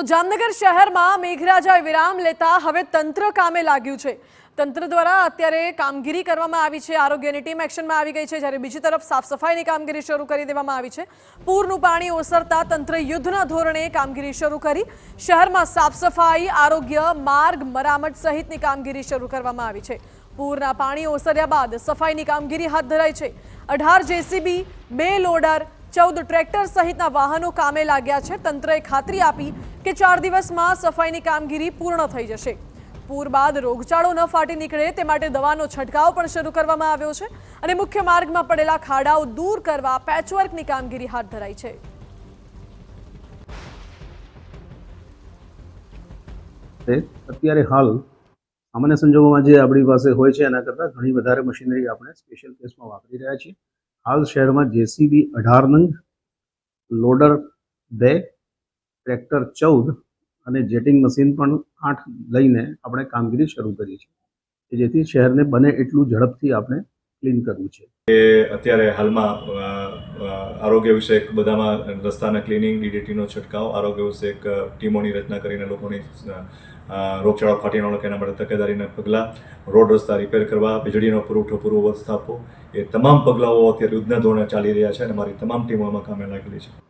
તો જામનગર શહેરમાં મેઘરાજાએ વિરામ લેતા હવે તંત્ર કામે લાગ્યું છે। તંત્ર દ્વારા અત્યારે કામગીરી કરવામાં આવી છે। આરોગ્યની ટીમ એક્શનમાં આવી ગઈ છે, જ્યારે બીજી તરફ સાફ સફાઈની કામગીરી શરૂ કરી દેવામાં આવી છે। પૂરનું પાણી ઓસરતા તંત્રએ યુદ્ધના ધોરણે કામગીરી શરૂ કરી। શહેરમાં સાફ સફાઈ, આરોગ્ય, માર્ગ મરામત સહિતની કામગીરી શરૂ કરવામાં આવી છે। પૂરના પાણી ઓસર્યા બાદ સફાઈની કામગીરી હાથ ધરાઈ છે। 18 જેસીબી, 2 લોડર, 14 ટ્રેક્ટર સહિતના વાહનો કામે લાગ્યા છે। તંત્રએ ખાતરી આપી કે 4 દિવસમાં સફાઈની કામગીરી પૂર્ણ થઈ જશે। પૂર બાદ રોગચાળો ન ફાટી નીકળે તે માટે દવાનો છંટકાવ પણ શરૂ કરવામાં આવ્યો છે અને મુખ્ય માર્ગમાં પડેલા ખાડાઓ દૂર કરવા પેચવર્કની કામગીરી હાથ ધરાઈ છે। અત્યારે હાલ સામાન્ય સંજોગોમાં જે આપણી પાસે હોય છે એના કરતાં ઘણી વધારે મશીનરી આપણે સ્પેશિયલ કેસમાં વાપરી રહ્યા છીએ। હાલ શહેરમાં જેસીબી 18 નંગ, લોડર 2, ટ્રેક્ટર 14 અને જેટિંગ મશીન પણ 8 લઈને આપણે કામગીરી શરૂ કરી છે, જેથી શહેરને બને એટલું ઝડપથી આપણે ક્લીન કરવું છે। અત્યારે હાલમાં આરોગ્ય વિષયક બધામાં રસ્તાના ક્લિનિંગ, ડીડીટીનો છંટકાવ, આરોગ્ય વિષયક ટીમોની રચના કરીને લોકોની રોગચાળો ફાટી ન એના માટે તકેદારીના પગલાં, રોડ રસ્તા રિપેર કરવા, વીજળીનો પુરવઠો પૂર્વવત સ્થાપવો, એ તમામ પગલાઓ અત્યારે યુદ્ધના ધોરણે ચાલી રહ્યા છે અને મારી તમામ ટીમો આમાં કામે લાગેલી છે।